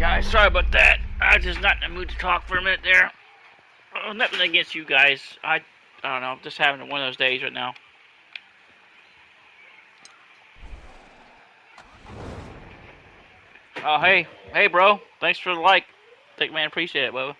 Guys, sorry about that. I was just not in the mood to talk for a minute there. Nothing against you guys. I don't know. I'm just having one of those days right now. Oh, hey, bro. Thanks for the like. Think, man, appreciate it, Bubba.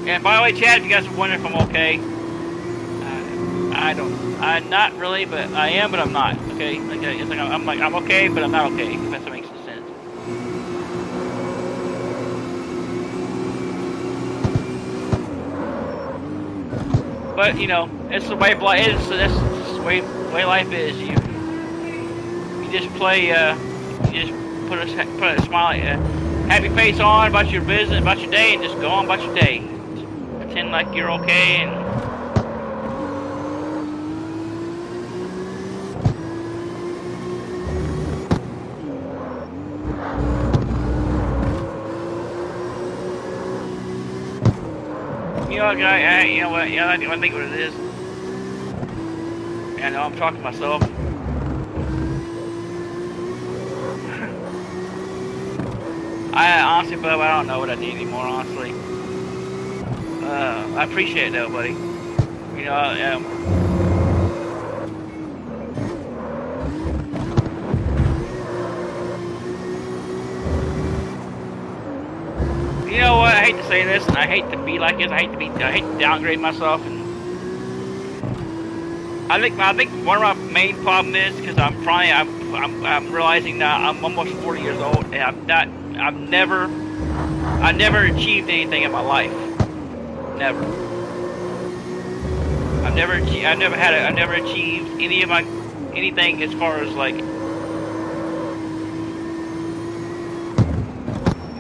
And by the way, Chad, if you guys are wondering if I'm okay, I'm not really, but I am, but I'm not. Okay, it's like I'm okay, but I'm not okay. If that makes sense. But you know, it's the way life is. So that's the way life is. You just play. You just put a smile, happy face on about your business, about your day, and just go on about your day. Pretend like you're okay and. You know, you know what? You know, I think what it is. I know I'm talking to myself. I honestly, Bub, I don't know what I need anymore. Honestly, I appreciate it though, buddy. You know, you know what? I hate to say this, and I hate to be like this. I hate to downgrade myself. And I think one of my main problem is because I'm realizing that I'm almost 40 years old, and I've never achieved anything in my life. Never. I've never achieved anything as far as like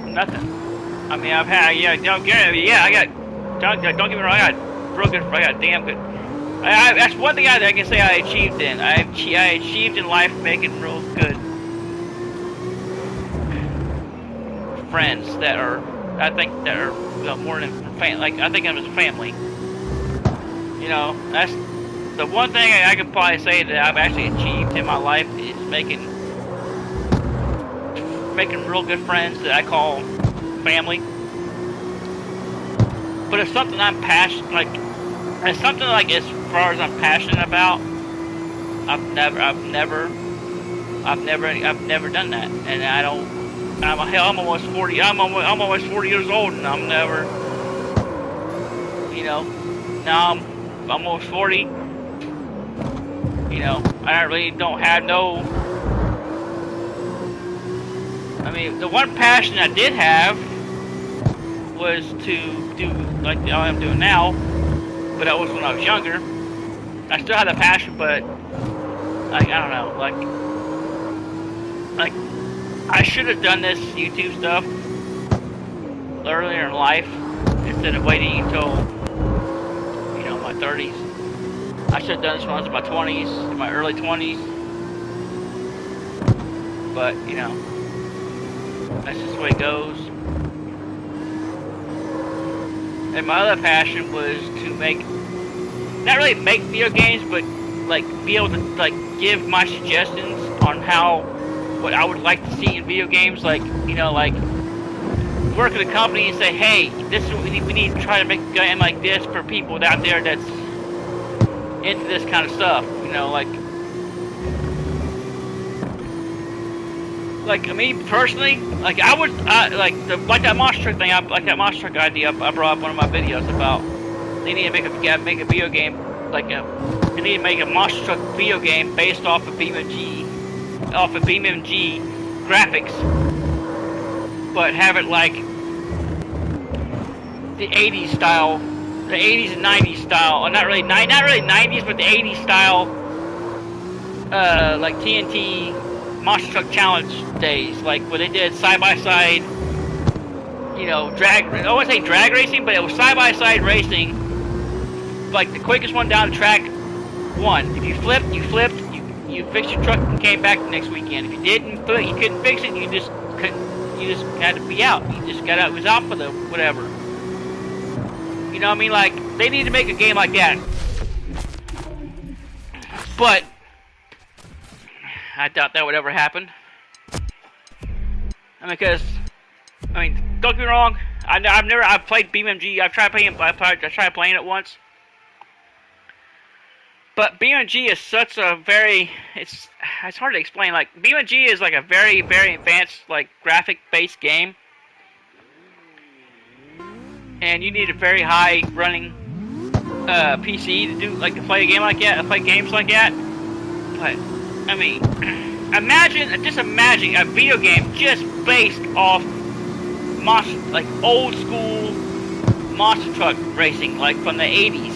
nothing. I mean, I've had, don't get me wrong, I got damn good. That's one thing I can say I achieved in. I achieved in life making real good friends that are, I think, that are more than like I think of as a family. You know, that's the one thing I can probably say that I've actually achieved in my life is making real good friends that I call family. But it's something I'm passionate, like it's something like as far as I'm passionate about. I've never done that, and I don't. I'm almost 40. I'm almost 40 years old, and I'm never. You know, now I'm almost 40. You know, I really don't have no. I mean, the one passion I did have was to do like I'm doing now, but that was when I was younger. I still had the passion, but like I don't know, like I should have done this YouTube stuff earlier in life instead of waiting until my 30s. I should have done this when I was in my 20s, in my early 20s. But you know, that's just the way it goes. And my other passion was to not really make video games, but like be able to like give my suggestions on what I would like to see in video games. Like, you know, like work at a company and say, hey, this is what we need to try to make a game like this for people out there that's into this kind of stuff. You know, like I mean, personally, like I would, like that monster truck thing, like that monster truck idea I brought up one of my videos about. They need to make a video game, they need to make a monster truck video game based off of BeamNG graphics, but have it like the 80s style, the 80s and 90s style, or not really 90s, but the 80s style, like TNT Monster Truck Challenge days, like where they did side-by-side, you know, I wouldn't say drag racing, but it was side-by-side racing, like the quickest one down the track won. If you flipped, you fixed your truck and came back the next weekend. If you didn't, you couldn't fix it, you you just had to be out. You just got out. It was out for the whatever. You know what I mean? Like, they need to make a game like that. But I doubt that would ever happen. I mean, because, don't get me wrong. I've played BeamNG. I've tried playing. I tried playing it once. But BeamNG is such a very. It's hard to explain. Like, BeamNG is like a very, very advanced, like, graphic-based game. And you need a very high running PC to do, like, to play a game like that, to play games like that. But I mean, just imagine a video game just based off like old school monster truck racing, like from the 80s.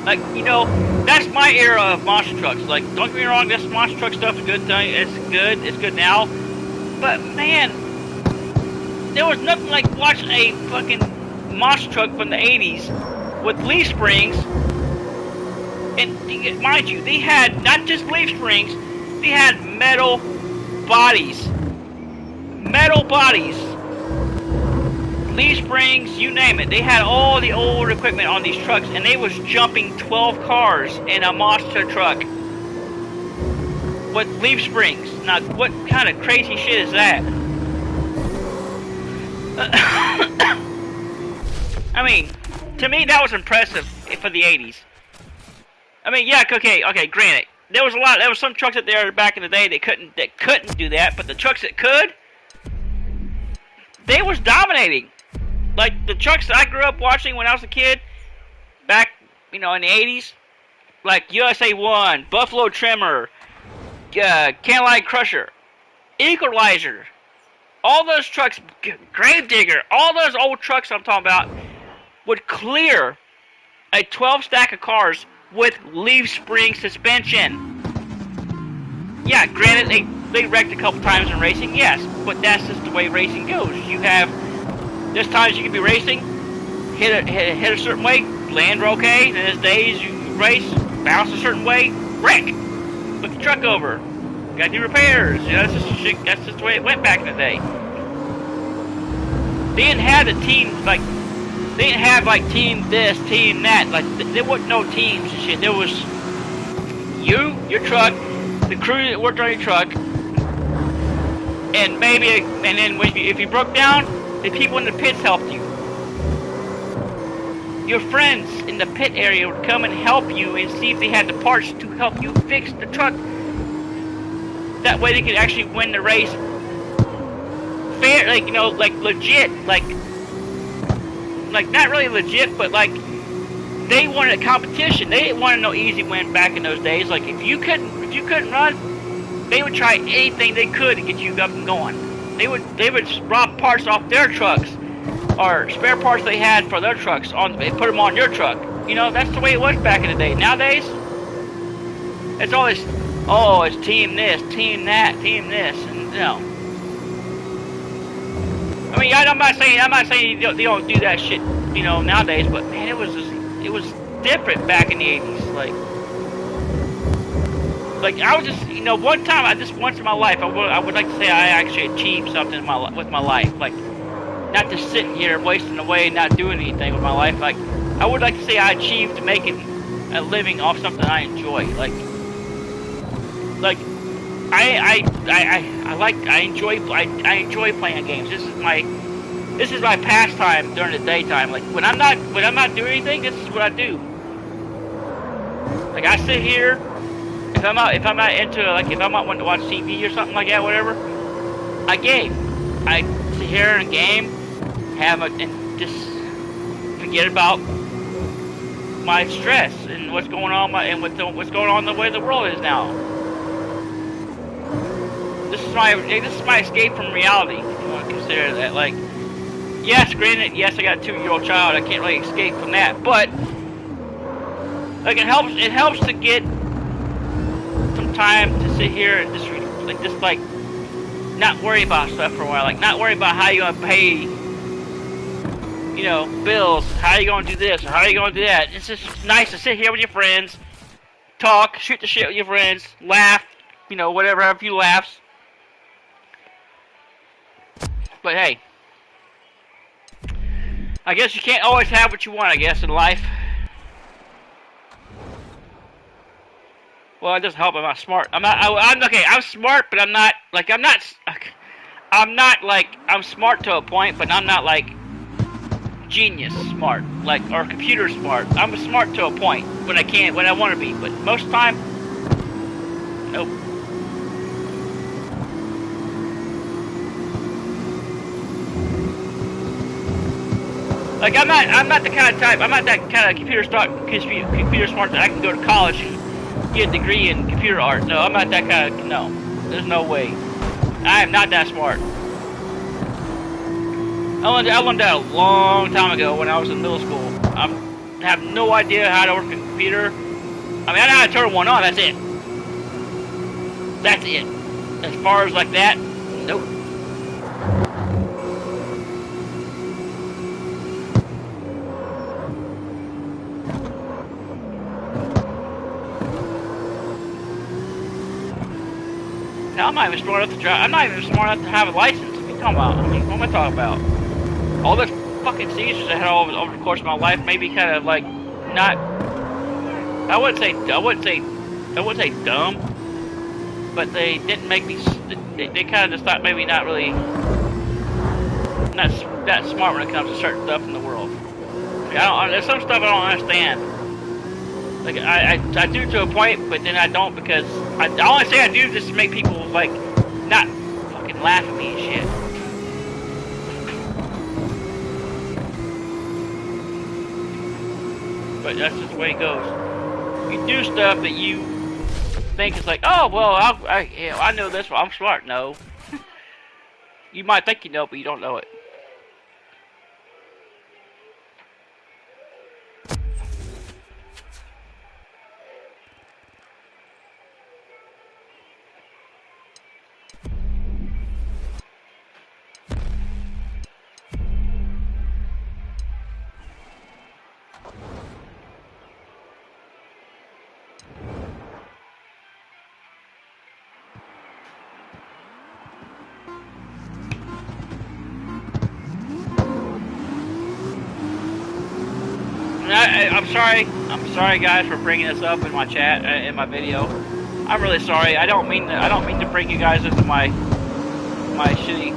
Like, you know, that's my era of monster trucks. Like, don't get me wrong, this monster truck stuff is good. It's good now. But man, there was nothing like watching a fucking monster truck from the 80s with leaf springs. And mind you, they had not just leaf springs, they had metal bodies. Metal bodies. Leaf springs, you name it. They had all the old equipment on these trucks, and they was jumping 12 cars in a monster truck with leaf springs. Now, what kind of crazy shit is that? I mean, to me, that was impressive for the 80s. I mean, yeah, okay, granted. There was some trucks out there back in the day that couldn't do that, but the trucks that could, they was dominating. Like, the trucks that I grew up watching when I was a kid, back, you know, in the 80s, like USA 1, Buffalo Trimmer, Cadillac Crusher, Equalizer, all those trucks, Gravedigger, all those old trucks I'm talking about, would clear a 12 stack of cars with leaf spring suspension. Yeah, granted, they wrecked a couple times in racing, yes, but that's just the way racing goes. There's times you can be racing, hit a certain way, land okay, and there's days you race, bounce a certain way, wreck, flip the truck over, gotta do repairs. You know, that's just the way it went back in the day. They didn't have the teams like. They didn't have like team this, team that. Like, there wasn't no teams and shit. There was you, your truck, the crew that worked on your truck, and then if you broke down, the people in the pits helped you. Your friends in the pit area would come and help you and see if they had the parts to help you fix the truck. That way they could actually win the race fair, like, you know, like legit, like not really legit, but like they wanted a competition. They didn't want no easy win back in those days. Like, if you couldn't run, they would try anything they could to get you up and going. They would rob parts off their trucks or spare parts they had for their trucks they put them on your truck. You know, that's the way it was back in the day. Nowadays, it's always, oh, it's team this, team that, team this, and you know. I mean, I'm not saying they don't do that shit, you know, nowadays, but man, it was different back in the 80s. Like I was just, you know, once in my life, I would like to say I actually achieved something with my life. Like, not just sitting here wasting away and not doing anything with my life. Like, I would like to say I achieved making a living off something I enjoy. Like I enjoy playing games. This is my pastime during the daytime. Like, when I'm not doing anything, this is what I do. Like, I sit here. If I'm not wanting to watch TV or something like that, whatever, I game. I sit here and game, and just forget about my stress and what's going on what's going on the way the world is now. This is my escape from reality, if you want to consider that. Like, yes, granted, yes, I got a 2-year-old child. I can't really escape from that, but like, it helps to get some time to sit here and just not worry about stuff for a while. Like, not worry about how you're gonna pay, you know, bills, how you gonna do this, or how you gonna do that. It's just nice to sit here with your friends, talk, shoot the shit with your friends, laugh, you know, whatever, have a few laughs. But hey, I guess you can't always have what you want, I guess, in life. Well, it doesn't help. I'm not smart. I'm okay. I'm smart, but I'm not like I'm not. Like I'm smart to a point, but I'm not like genius smart, like or computer smart. I'm smart to a point when I want to be, but most of the time, nope. Like I'm not the kind of type. I'm not that kind of computer smart that I can go to college and get a degree in computer art. No, I'm not that kind of. No, there's no way. I am not that smart. I learned that a long time ago when I was in middle school. I have no idea how to work a computer. I mean, I know how to turn one on. That's it. That's it. As far as like that, nope. Now, I'm not even smart enough to drive. I'm not even smart enough to have a license. What are you talking about? I mean, what am I talking about? All those fucking seizures I had over the course of my life made me kind of like not. I wouldn't say dumb, but they didn't make me. They kind of just thought maybe not that smart when it comes to certain stuff in the world. Like, there's some stuff I don't understand. Like I do to a point, but then I don't because I only say I do just to make people like not fucking laugh at me and shit. But that's just the way it goes. You do stuff that you think is like, oh well, I know this. I'm smart. No, you might think you know, but you don't know it. I'm sorry guys for bringing this up in my chat, in my video. I'm really sorry. I don't mean to bring you guys into my shitty,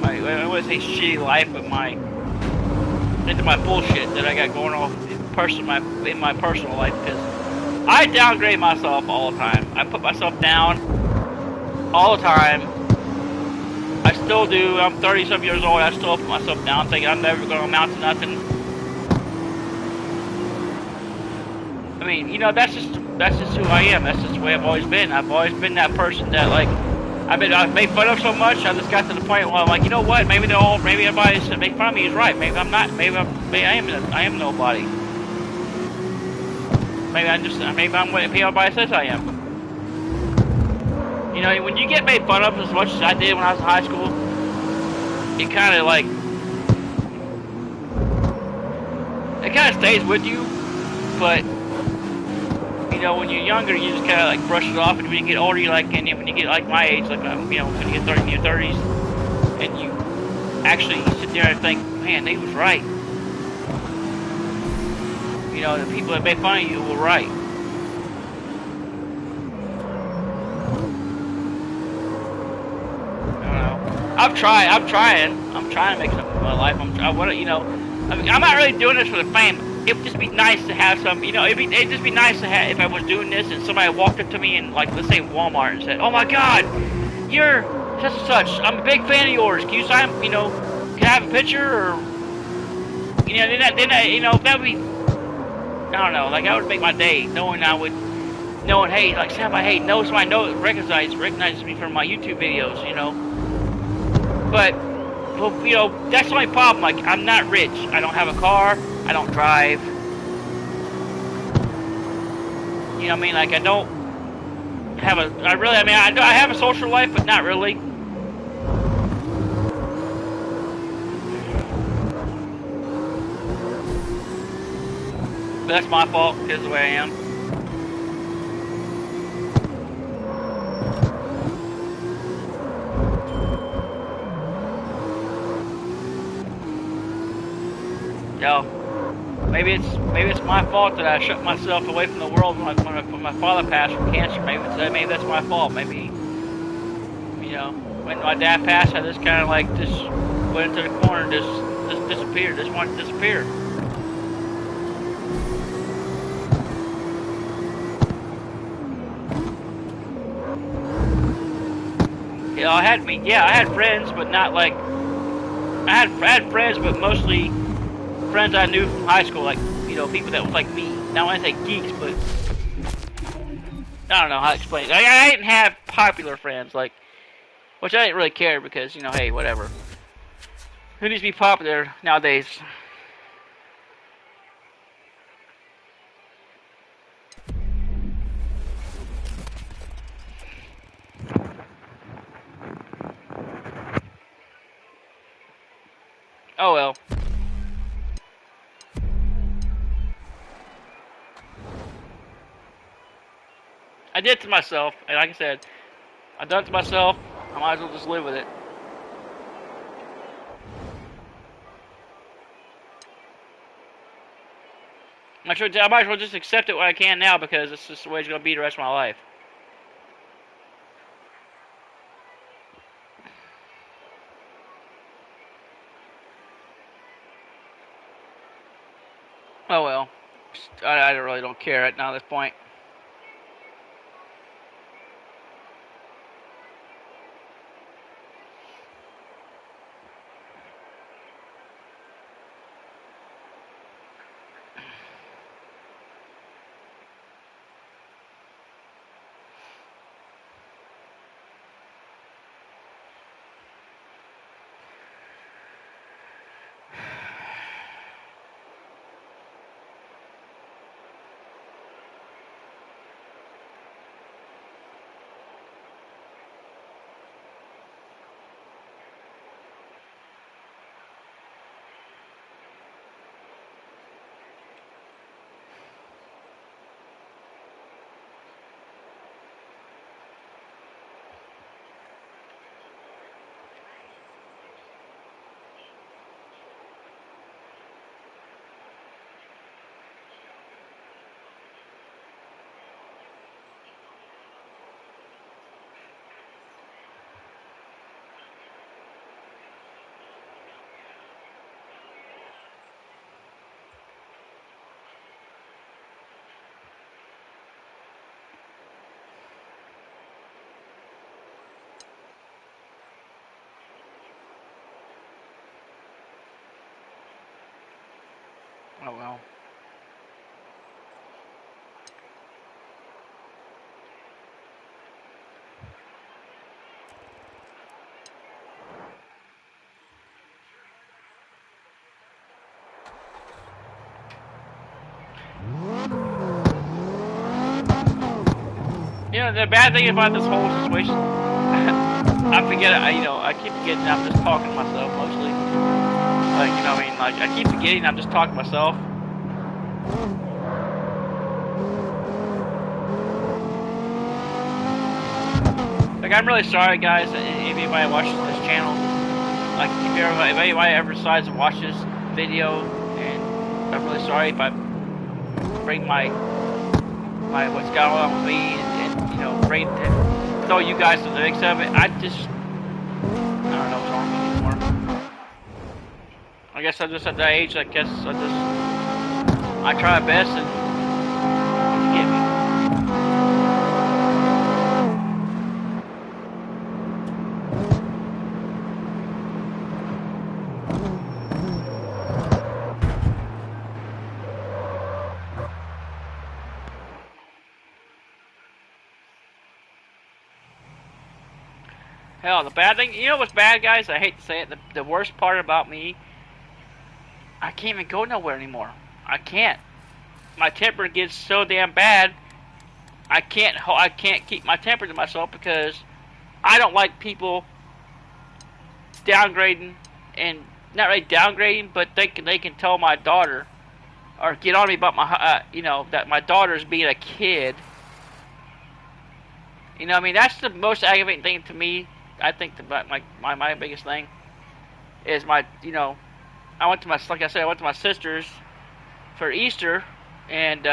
I wouldn't say shitty life, but into my bullshit that I got going on in my personal life, because I downgrade myself all the time. I put myself down all the time. I still do. I'm 30-some years old. I still put myself down, thinking I'm never going to amount to nothing. I mean, you know, that's just who I am. That's just the way I've always been. I've always been that person that like I've made fun of so much. I just got to the point where I'm like, you know what? Maybe everybody that make fun of me is right. Maybe I'm not. Maybe I am nobody. Maybe I'm what everybody says I am. You know, when you get made fun of as much as I did when I was in high school, it kind of like stays with you, but. You know, when you're younger, you just kind of like brush it off, and when you get older, you like, and when you get like my age, like you know, when you get in your 30s, and you actually sit there and think, man, they was right. You know, the people that made fun of you were right. I don't know. I'm trying to make something of my life. You know, I mean, I'm not really doing this for the fame. It would just be nice to have some, you know, it'd just be nice to have, if I was doing this and somebody walked up to me in, like, let's say Walmart and said, oh my god, you're such and such, I'm a big fan of yours, can you sign, you know, can I have a picture, or, you know, then you know, that would be, I don't know, like, that would make my day, knowing, hey, like, somebody, hey, somebody recognizes me from my YouTube videos, you know, but, well, you know, that's the only problem, like, I'm not rich, I don't have a car, I don't drive. You know what I mean? Like, I don't have I have a social life, but not really. But that's my fault, because of the way I am. Hell, maybe it's my fault that I shut myself away from the world when my father passed from cancer. Maybe that's my fault. Maybe, you know, when my dad passed, I just kind of like just went into the corner, and just disappeared. Just wanted to disappear. You know, I had friends, but not like I had friends, but mostly friends I knew from high school, like, you know, people that was like me. Now I want to say geeks, but I don't know how to explain it. I didn't have popular friends, like, which I didn't really care because, you know, hey, whatever. Who needs to be popular nowadays? Oh well. I did it to myself, and like I said, I done it to myself. I might as well just live with it. I might as well just accept it when I can now because it's just the way it's going to be the rest of my life. Oh well. I really don't care right now at this point. Oh well. You know, the bad thing about this whole situation, I keep forgetting I'm just talking to myself mostly. Like, you know what I mean? Like, I keep forgetting I'm just talking to myself. Like, I'm really sorry, guys, if anybody watches this channel. Like, if anybody ever decides to watch this video, and I'm really sorry if I bring my what's going on with me and you know, throw you guys to the mix of it. I don't know what's wrong with me anymore. I guess I'm just at that age. I guess I try my best and forgive me. Hell, the bad thing, you know what's bad, guys? I hate to say it. The worst part about me, I can't even go nowhere anymore. I can't. My temper gets so damn bad. I can't keep my temper to myself because I don't like people downgrading and not really downgrading, but they can tell my daughter or get on me about my that my daughter's being a kid. You know, I mean that's the most aggravating thing to me. I think my biggest thing is my I went to my, like I said, I went to my sister's for Easter, and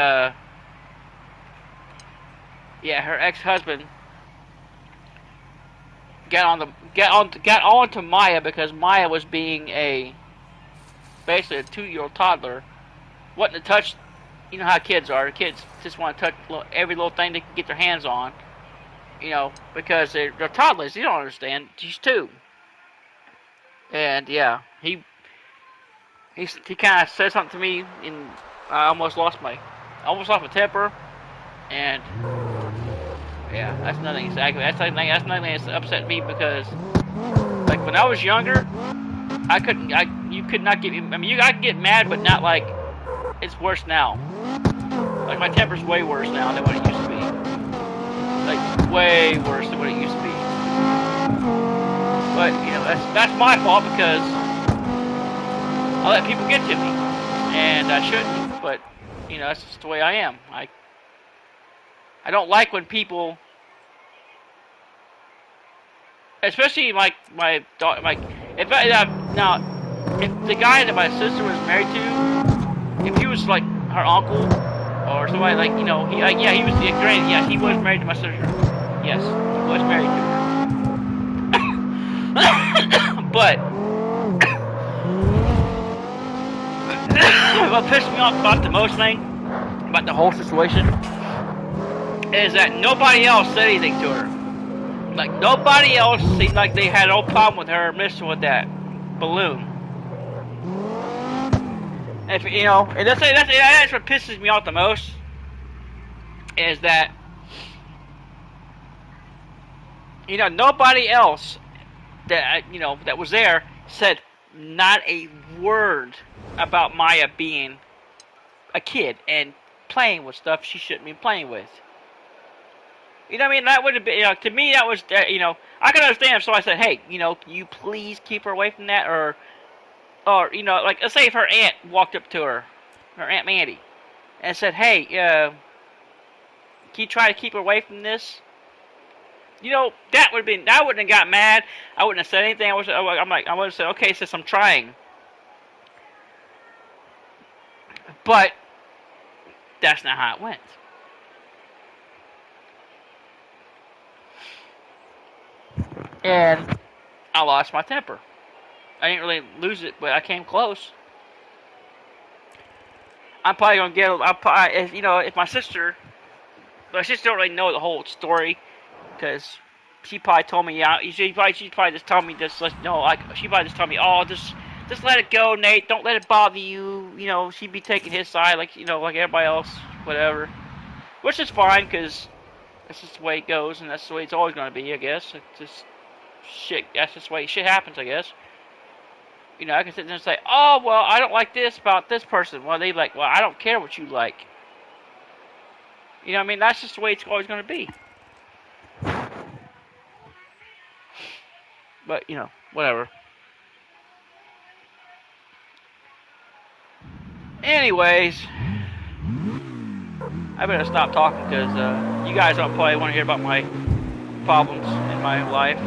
yeah, her ex-husband got on to Maya because Maya was being basically a 2-year-old toddler, wanting to touch. You know how kids are. Kids just want to touch every little thing they can get their hands on. You know, because they're toddlers. You don't understand. She's 2, and yeah, he kind of said something to me, and I almost lost my temper, and yeah, that's nothing exactly. That's nothing that's upset me because, like, when I was younger, you could not get me. I mean, I could get mad, but not like it's worse now. Like, my temper's way worse now than what it used to be. Like, way worse than what it used to be. But you know, that's my fault because I let people get to me, and I shouldn't. But you know, that's just the way I am. I don't like when people, especially like my daughter, like if the guy that my sister was married to, if he was like her uncle or somebody, like, you know, he was the granted, yes, he was married to my sister. Yes, he was married to her. But what pissed me off about the most thing about the whole situation is that nobody else said anything to her. Like, nobody else seemed like they had no problem with her messing with that balloon. If, you know, and that's what pisses me off the most, is that, you know, nobody else that, you know, that was there said not a word about Maya being a kid and playing with stuff she shouldn't be playing with. You know what I mean? That would have been, you know, to me, that was, you know, I can understand if somebody said, hey, you know, can you please keep her away from that? Or, you know, like, let's say if her aunt walked up to her Aunt Mandy, and said, hey, can you try to keep her away from this? You know, I wouldn't have got mad. I wouldn't have said anything. I would have said, okay, sis, I'm trying. But that's not how it went. And I lost my temper. I didn't really lose it, but I came close. I'm probably gonna if, you know, if my sister don't really know the whole story, because she probably told me, yeah, she probably just told me this, no, like, she probably just told me, oh, just let it go, Nate, don't let it bother you, you know, she'd be taking his side, like, you know, like everybody else, whatever, which is fine, because that's just the way it goes, and that's the way it's always gonna be, I guess. It's just shit, that's just the way shit happens, I guess. You know, I can sit there and say, oh, well, I don't like this about this person. Well, they like, well, I don't care what you like. You know what I mean? That's just the way it's always going to be. But, you know, whatever. Anyways, I better stop talking because you guys don't probably want to hear about my problems in my life.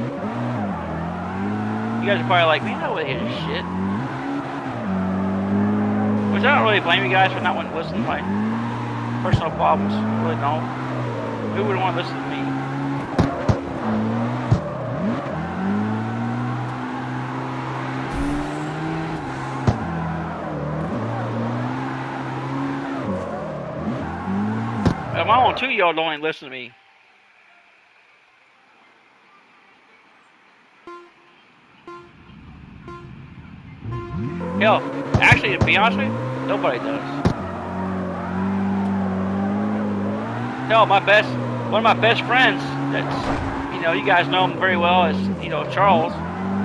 You guys are probably like, man, I don't want to hear this shit. Which I don't really blame you guys for not wanting to listen to my personal problems. I really don't. Who would want to listen to me? Well, my own 2-year-old don't even listen to me. Hell, actually, to be honest with you, nobody does. Hell, one of my best friends, that's, you know, you guys know him very well, is, you know, Charles.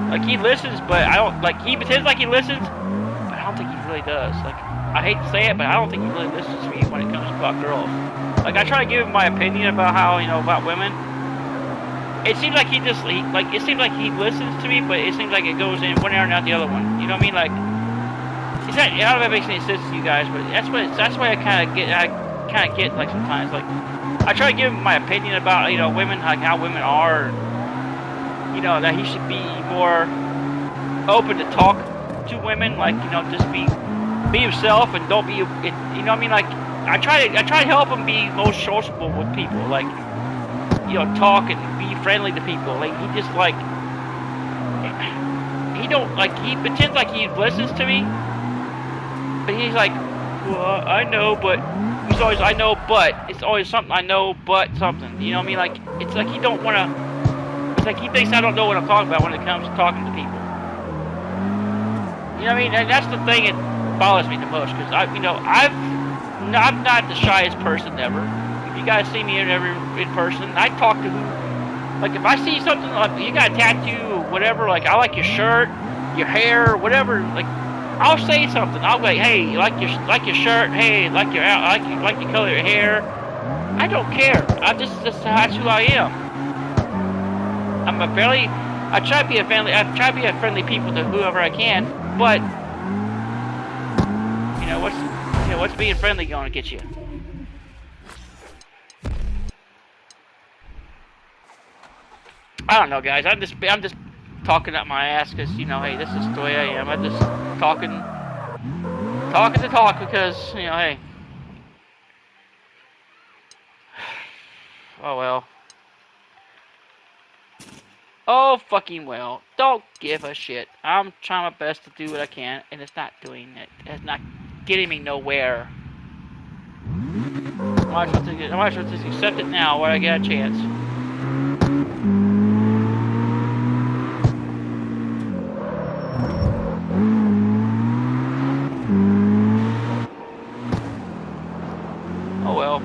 Like, he listens, but I don't, like, he pretends like he listens, but I don't think he really does. Like, I hate to say it, but I don't think he really listens to me when it comes about girls. Like, I try to give him my opinion about how, you know, about women. It seems like it seems like he listens to me, but it seems like it goes in one ear and out the other one. You know what I mean? Like, I don't know if that makes any sense to you guys, but that's what I kind of get like sometimes. Like, I try to give him my opinion about, you know, women, like how women are, you know, that he should be more open to talk to women, like, you know, just be yourself and don't be, you know what I mean? Like, I try to help him be most sociable with people, like, you know, talk and be friendly to people. Like, he just, like, he don't, like, he pretends like he listens to me, but he's like, well, I know, but he's always, I know, but it's always something, I know, but something. You know what I mean? Like, it's like he don't want to, it's like he thinks I don't know what I'm talking about when it comes to talking to people. You know what I mean? And that's the thing that bothers me the most, because you know, I'm not the shyest person ever. If you guys see me in person, I talk to who, like, if I see something, like, you got a tattoo or whatever, like, I like your shirt, your hair, whatever, like, I'll say something. I'll be like, hey, like your shirt, hey, like your color of your hair. I don't care. That's who I am. I try to be a friendly people to whoever I can, but you know what's being friendly going to get you? I don't know, guys. I'm just talking up my ass because, you know, hey, this is the way I am. I'm just talking to talk because, you know, hey, oh well. Oh, fucking well. Don't give a shit. I'm trying my best to do what I can, and it's not doing it. It's not getting me nowhere. I might as well just accept it now while I get a chance. Oh well.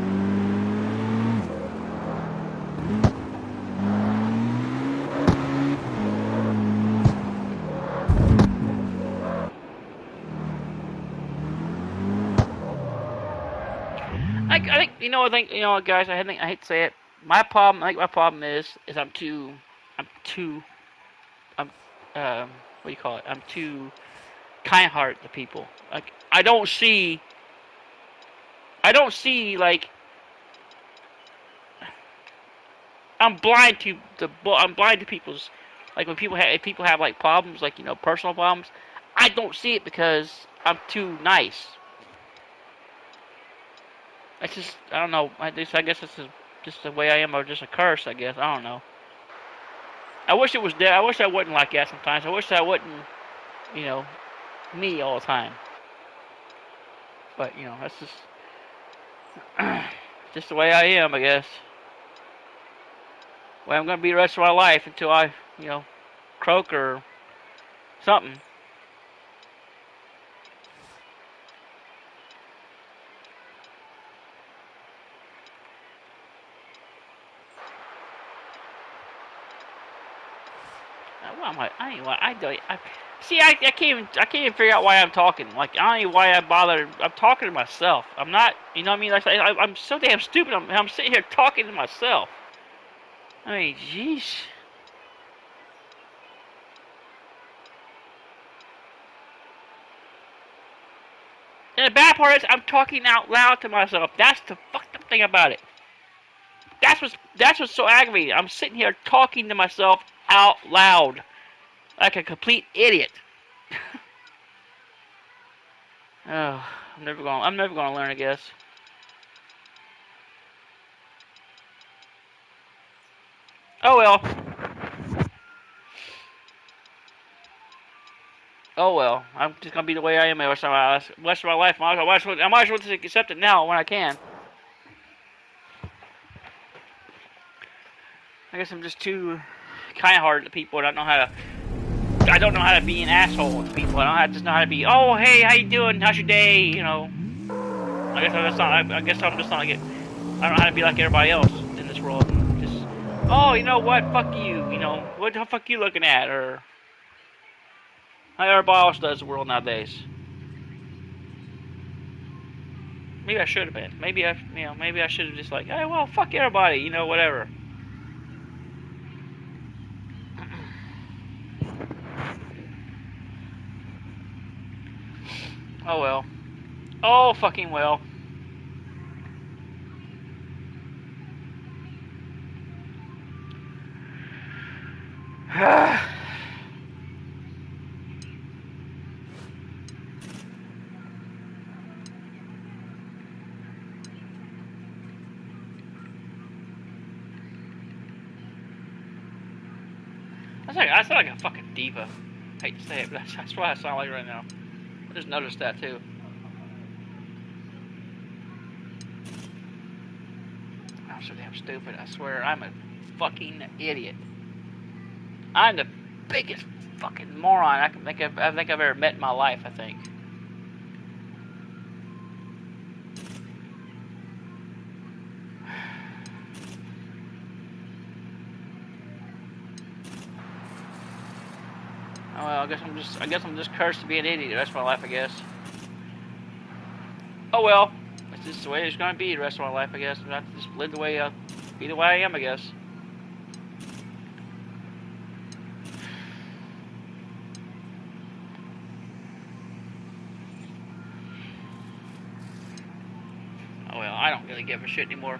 I think, you know, guys. I hate to say it. I think my problem is I'm too, I'm, what do you call it? I'm too kind-hearted to people. Like, I don't see, like, I'm blind to people's, like, when if people have, like, problems, like, you know, personal problems. I don't see it because I'm too nice. It's just, I don't know. I guess this is just the way I am, or just a curse. I guess, I don't know. I wish it was there. I wish I wasn't like that sometimes. I wish I wasn't, you know, me all the time. But, you know, that's just the way I am, I guess. Way I'm gonna be the rest of my life until I, you know, croak or something. What am I? I ain't. I don't. See. I can't even figure out why I'm talking. Like, I don't even why I bother. I'm talking to myself. I'm not. You know what I mean? Like, I'm so damn stupid. I'm sitting here talking to myself. I mean, jeez. And the bad part is, I'm talking out loud to myself. That's the fucked up thing about it. That's what's so aggravating. I'm sitting here talking to myself out loud, like a complete idiot. Oh, I'm never gonna learn, I guess. Oh well. Oh well. I'm just gonna be the way I am the rest of my life. I might as well just accept it now when I can. I guess I'm just too kind-hearted to people. I don't know how to be an asshole to people. Just know how to be. Oh, hey, how you doing? How's your day? You know. I guess I'm just not like it. I don't know how to be like everybody else in this world. Just, oh, you know what? Fuck you. You know, what the fuck you looking at? Or how everybody else does the world nowadays. Maybe I should have been. Maybe I should have just like, hey, well, fuck everybody. You know, whatever. Oh well. Oh fucking well. I sound like a fucking diva. I hate to say it, but that's what I sound like right now. I just noticed that too. I'm so damn stupid. I swear, I'm a fucking idiot. I'm the biggest fucking moron I think I've ever met in my life. I think. Oh well, I guess I'm just cursed to be an idiot the rest of my life. I guess. Oh well, that's just the way it's gonna be the rest of my life. I guess. I have to just live the way be the way I am. I guess. Oh well, I don't really give a shit anymore.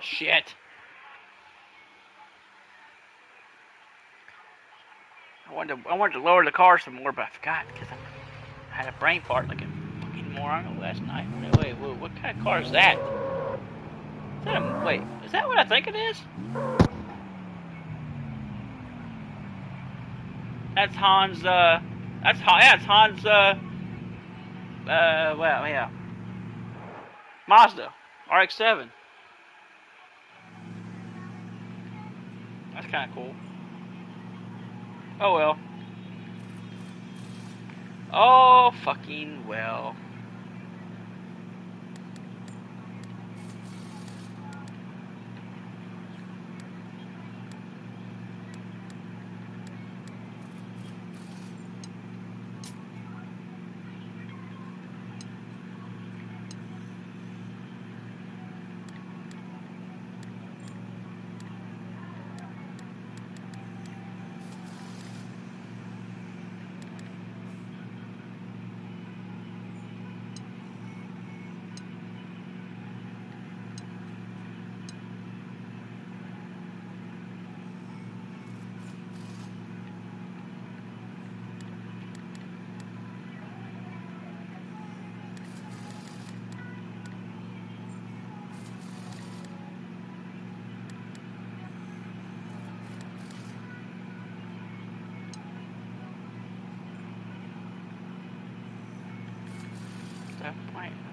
Shit. I wanted to lower the car some more, but I forgot because I had a brain fart like a fucking moron last night. Wait, what kind of car is that? Wait, is that what I think it is? That's Hans. Yeah, it's Hans. Well, yeah, Mazda RX-7. That's kind of cool. Oh well. Oh fucking well.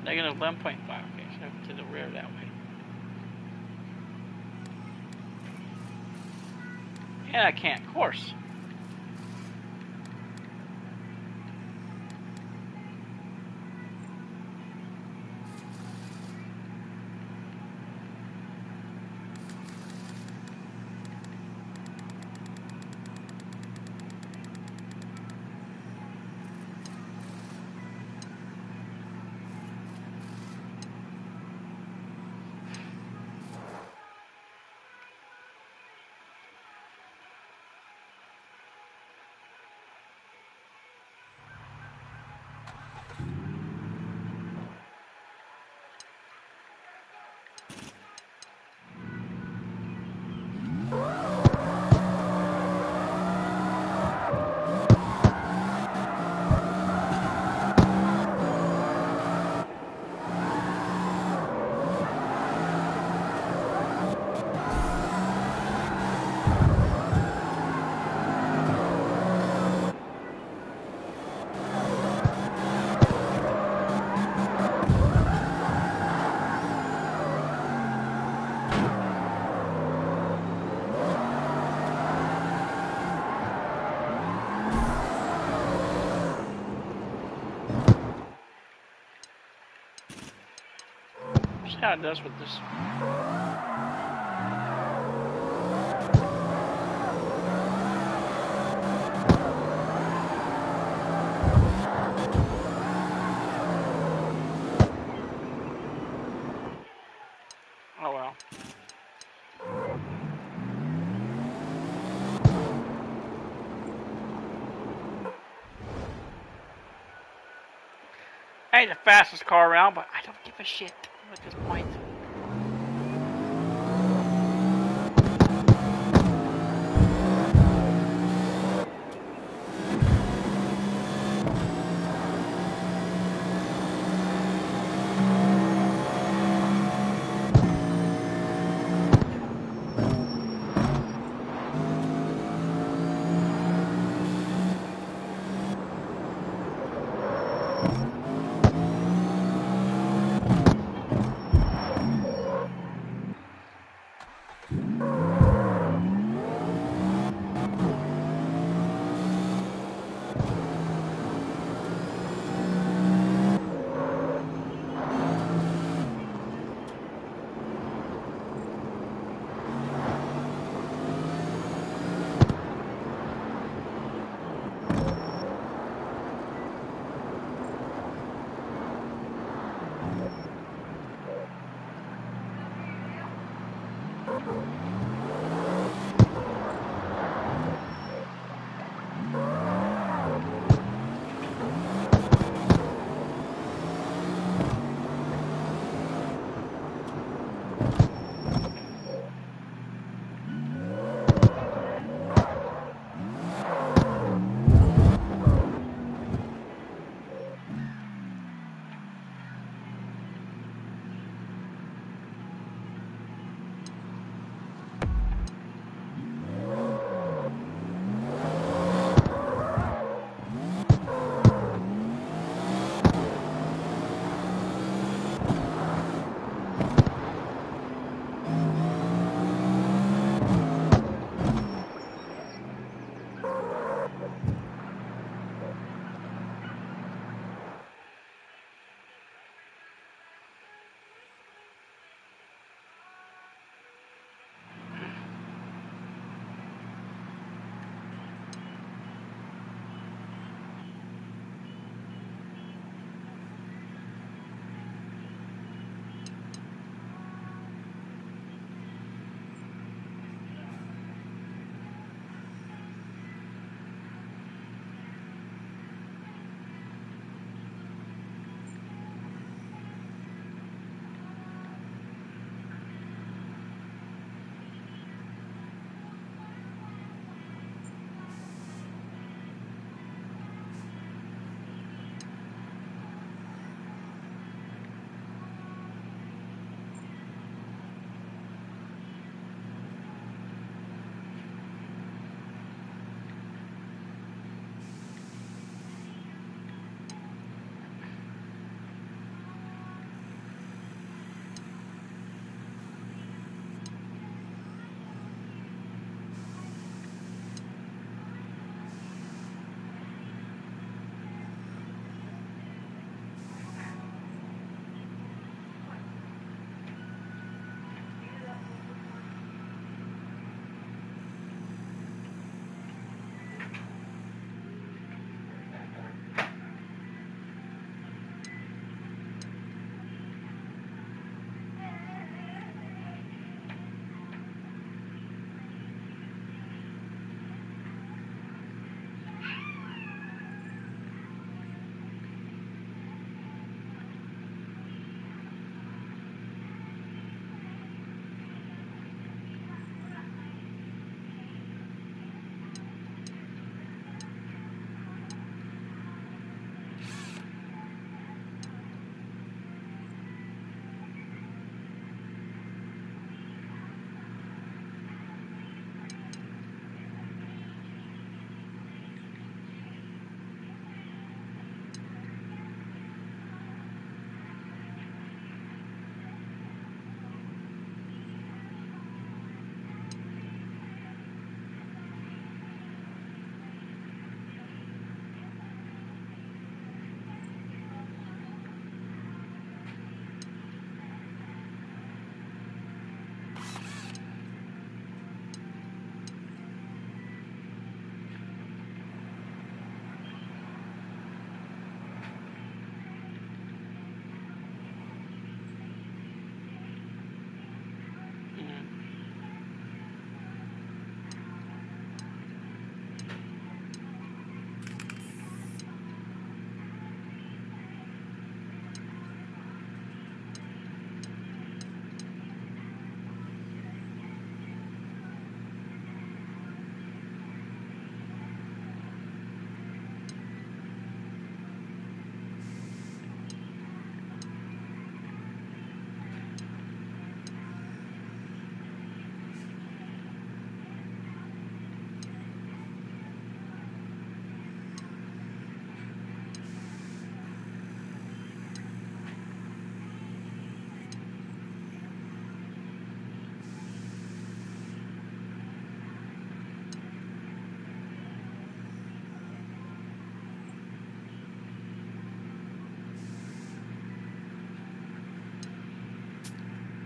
Negative 11.5. Okay, so to the rear that way. Yeah, I can't. Of course. how it does with this. Oh well. I ain't the fastest car around, but I don't give a shit at this point.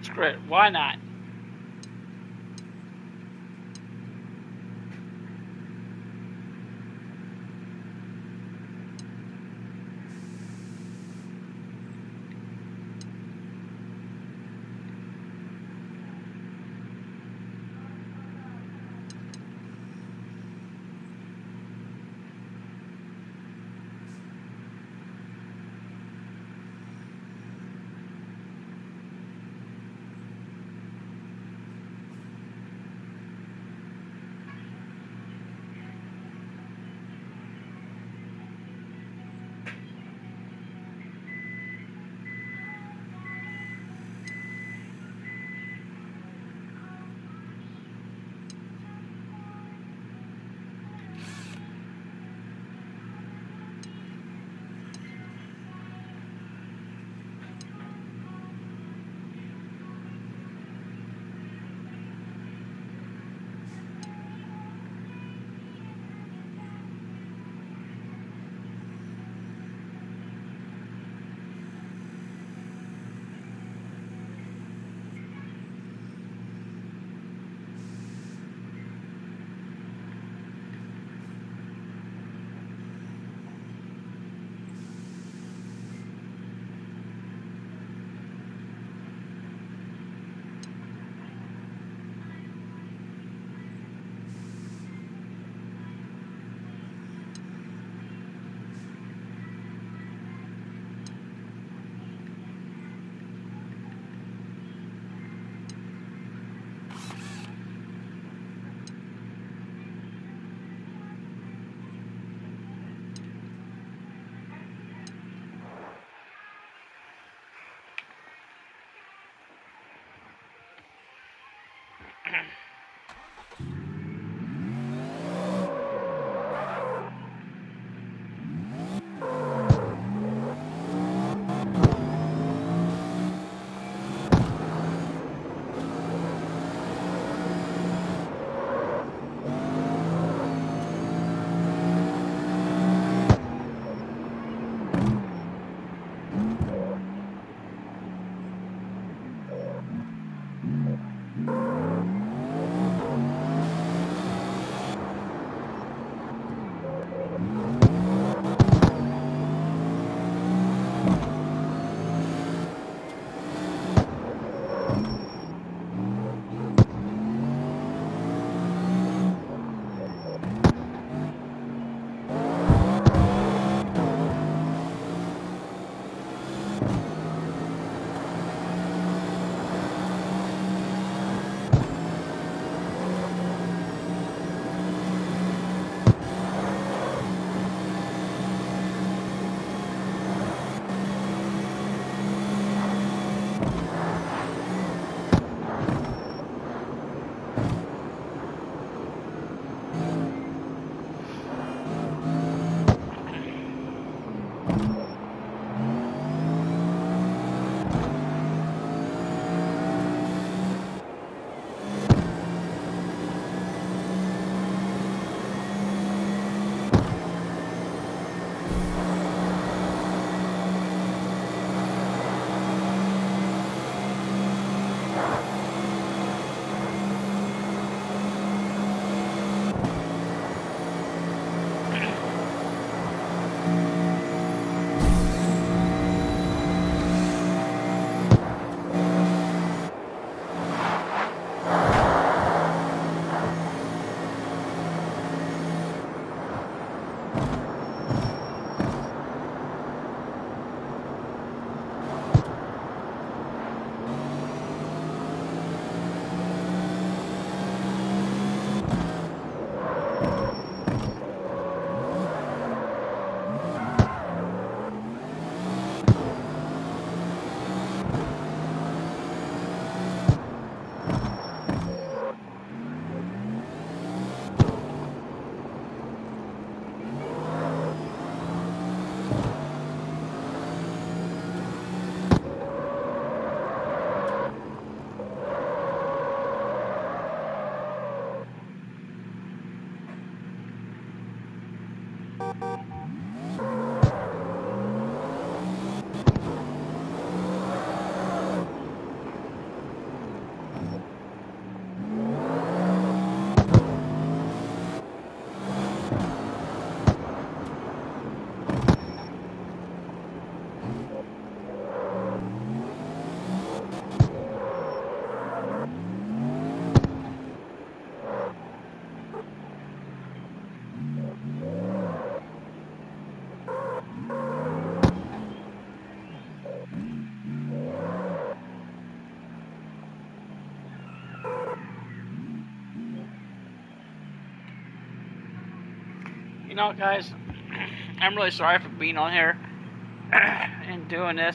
Screw it. Why not? You know, guys, I'm really sorry for being on here and doing this.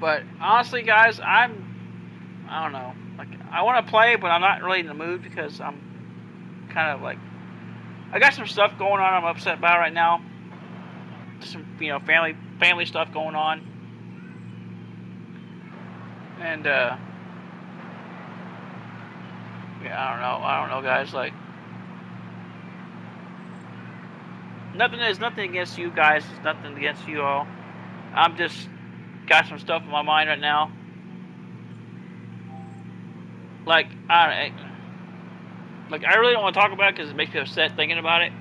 But honestly, guys, I don't know. Like, I want to play, but I'm not really in the mood because I'm kind of like, I got some stuff going on I'm upset about right now. Just some, family stuff going on. And, yeah, I don't know, guys. Like, there's nothing against you guys. There's nothing against you all. I'm just got some stuff in my mind right now. Like, I really don't want to talk about it because it makes me upset thinking about it.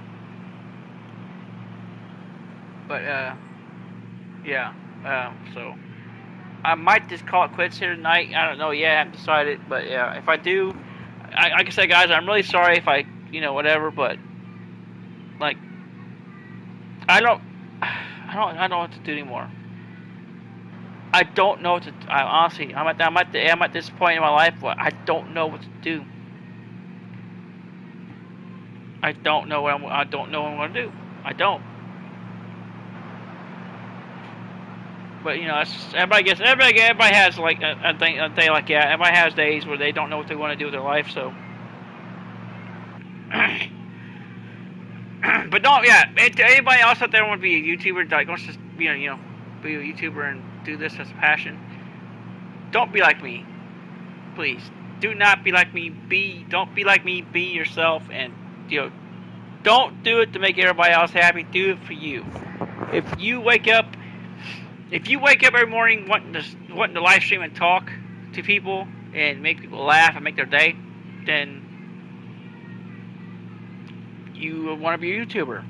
But, yeah. So, I might just call it quits here tonight. I don't know yet. I haven't decided. But, yeah, if I do, like I said, guys, I'm really sorry if I, whatever. But, like, I don't know what to do anymore. I don't know what to. Honestly, I'm at this point in my life where I don't know what to do. I don't know what I'm going to do. I don't. But everybody has like a day like that. Everybody has days where they don't know what they want to do with their life. So, but anybody else out there want to be a YouTuber, like wants to be a YouTuber and do this as a passion. Don't be like me, please. Do not be like me. Don't be like me. Be yourself, and don't do it to make everybody else happy. Do it for you. If you wake up every morning wanting to live stream and talk to people and make people laugh and make their day, then you want to be a YouTuber.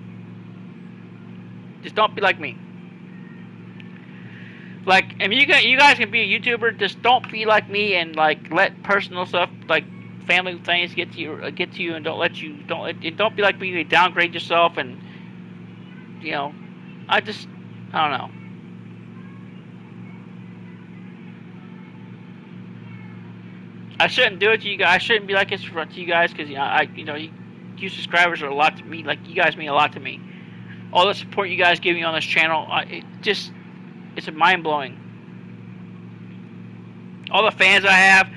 Just don't be like me. Like, if you guys can be a YouTuber, just don't be like me and like let personal stuff like family things get to you, and don't be like me. You downgrade yourself, and I don't know. I shouldn't do it to you guys. I shouldn't be like this to you guys because you subscribers are a lot to me. Like, you guys mean a lot to me. All the support you guys give me on this channel, it's mind blowing. All the fans I have,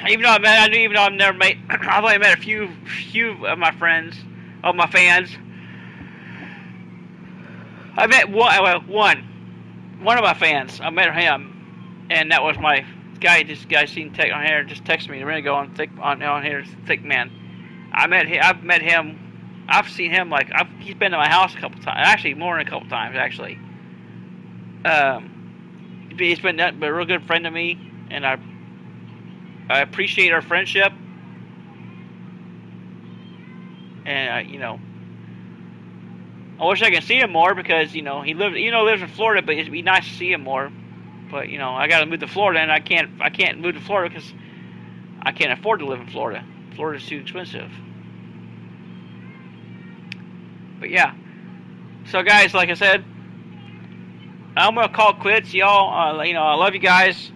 even though I've never met, I've only met a few of my friends, of my fans. I met one of my fans. I met him, and that was my guy. This guy seen on here just texted me a minute ago on here. Thick man. I've met him. I've seen him he's been to my house a couple times. Actually, more than a couple times. Actually, he's been a real good friend to me, and I appreciate our friendship. And I wish I could see him more because he lives in Florida, but it'd be nice to see him more. But I got to move to Florida, and I can't move to Florida because I can't afford to live in Florida. Florida's too expensive. But yeah, so guys, like I said, I'm gonna call it quits, y'all. I love you guys.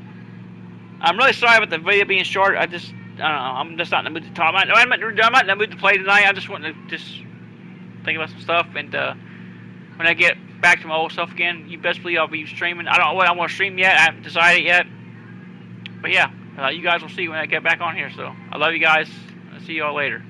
I'm really sorry about the video being short. I don't know. I'm just not in the mood to talk. I'm not in the mood to play tonight. I just want to think about some stuff, and when I get back to my old stuff again, you best believe I'll be streaming. I don't know what I'm gonna stream yet. I haven't decided yet. But yeah, you guys will see when I get back on here. So I love you guys. I'll see you all later.